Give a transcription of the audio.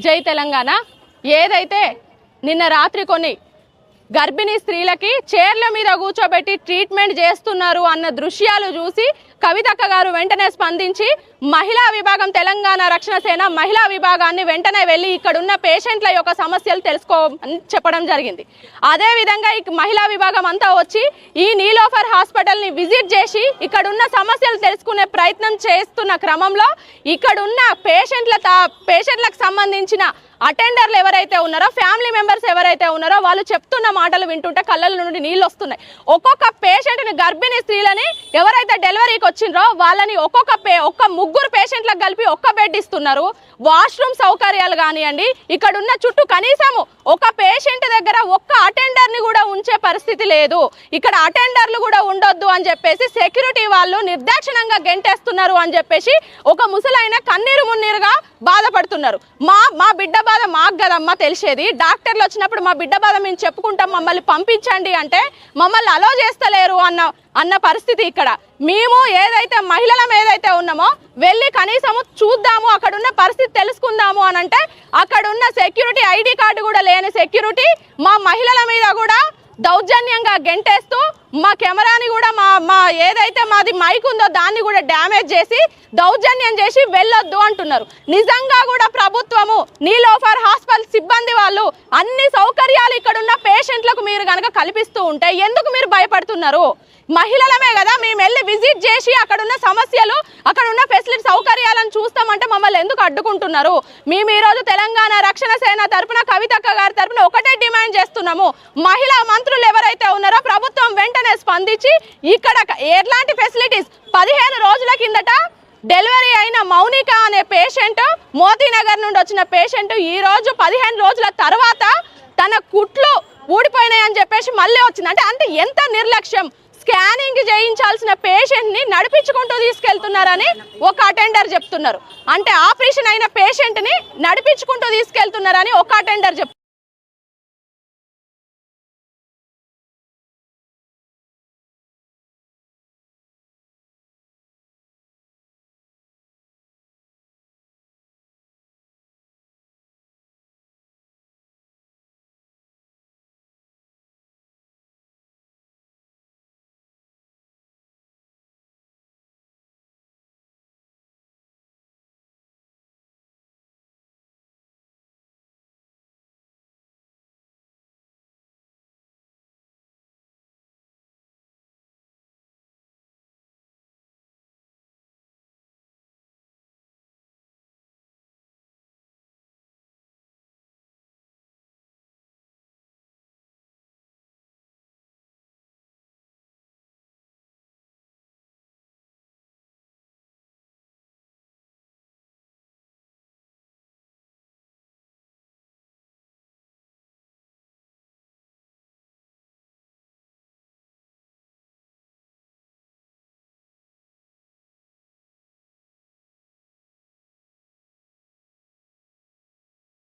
జై తెలంగాణ. ఏదైతే నిన్న రాత్రి కొన్ని గర్భిణీ స్త్రీలకి చైర్ల మీద కూర్చోబెట్టి ట్రీట్మెంట్ చేస్తున్నారు అన్న దృశ్యాలు చూసి కవితక్క గారు వెంటనే స్పందించి మహిళా విభాగం తెలంగాణ రక్షణ సేన మహిళా విభాగాన్ని వెంటనే వెళ్ళి ఇక్కడున్న పేషెంట్ల యొక్క సమస్యలు తెలుసుకోమని చెప్పడం జరిగింది. అదేవిధంగా ఈ మహిళా విభాగం అంతా వచ్చి ఈ నీలోఫర్ హాస్పిటల్ని విజిట్ చేసి ఇక్కడున్న సమస్యలు తెలుసుకునే ప్రయత్నం చేస్తున్న క్రమంలో ఇక్కడున్న పేషెంట్లకు సంబంధించిన అటెండర్లు ఎవరైతే ఉన్నారో, ఫ్యామిలీ మెంబర్స్ ఎవరైతే ఉన్నారో వాళ్ళు చెప్తున్న మాటలు వింటుంటే కళ్ళ నుండి నీళ్ళు వస్తున్నాయి. ఒక్కొక్క పేషెంట్ని, గర్భిణీ స్త్రీలని ఎవరైతే డెలివరీకి వచ్చిండ్రో వాళ్ళని ఒక్క ముగ్గురు పేషెంట్లకు కలిపి ఒక్క బెడ్ ఇస్తున్నారు. వాష్రూమ్ సౌకర్యాలు కానివ్వండి, ఇక్కడున్న చుట్టూ కనీసము ఒక పేషెంట్ దగ్గర ఒక్క అటెండర్ని కూడా ఉంచే పరిస్థితి లేదు. ఇక్కడ అటెండర్లు కూడా ఉండొద్దు అని చెప్పేసి సెక్యూరిటీ వాళ్ళు నిర్దాక్షిణంగా గెంటేస్తున్నారు అని చెప్పేసి ఒక ముసలైన కన్నీరు మున్నీరుగా బాధపడుతున్నారు. మా బిడ్డ బాధ మాకు కదమ్మా తెలిసేది. డాక్టర్లు వచ్చినప్పుడు మా బిడ్డ బాధ మేము చెప్పుకుంటాం, మమ్మల్ని పంపించండి అంటే మమ్మల్ని అలో చేస్తలేరు అన్న పరిస్థితి ఇక్కడ. మేము ఏదైతే మహిళలం ఏదైతే ఉన్నామో వెళ్ళి కనీసము చూద్దాము, అక్కడున్న పరిస్థితి తెలుసుకుందాము అని అంటే అక్కడున్న సెక్యూరిటీ, ఐడి కార్డు కూడా లేని సెక్యూరిటీ మా మహిళల మీద కూడా దౌర్జన్యంగా గెంటేస్తూ మా కెమెరాని కూడా మా ఏదైతే మాది మైక్ ఉందో దాన్ని కూడా డ్యామేజ్ చేసి దౌర్జన్యం చేసి వెళ్ళొద్దు అంటున్నారు. నిజంగా కూడా ప్రభుత్వము, నీలోఫర్ హాస్పిటల్ సిబ్బంది వాళ్ళు అన్ని సౌకర్యాలు ఇక్కడున్న పేషెంట్లకు మీరు కనుక కల్పిస్తూ ఉంటే ఎందుకు మీరు భయపడుతున్నారు? మహిళలమే కదా, మేము వెళ్ళి విజిట్ చేసి అక్కడున్న సమస్యలు, అక్కడున్న ఫెసిలిటీ సౌకర్యాలను చూస్తామంటే మమ్మల్ని ఎందుకు అడ్డుకుంటున్నారు? మేము ఈరోజు తెలంగాణ రక్షణ సేన తరపున, కవితక్క గారి తరపున ఒకటే డిమాండ్ చేస్తున్నాము. మహిళా మంత్రులు ఎవరైతే ఉన్నారో ప్రభుత్వం వెంటనే స్పందించి ఇక్కడ ఎట్లాంటి ఫెసిలిటీస్ 15 రోజుల కిందట డెలివరీ అయిన మౌనిక అనే పేషెంట్, మోతీనగర్ నుండి వచ్చిన పేషెంట్ ఈ రోజు 15 రోజుల తర్వాత తన కుట్లు ఊడిపోయినాయని చెప్పేసి మళ్ళీ వచ్చింది. అంటే ఎంత నిర్లక్ష్యం! స్కానింగ్ చేయించాల్సిన పేషెంట్ని నడిపించుకుంటూ తీసుకెళ్తున్నారని ఒక అటెండర్ చెప్తున్నారు. అంటే ఆపరేషన్ అయిన పేషెంట్ని నడిపించుకుంటూ తీసుకెళ్తున్నారని ఒక అటెండర్ చెప్తున్నారు.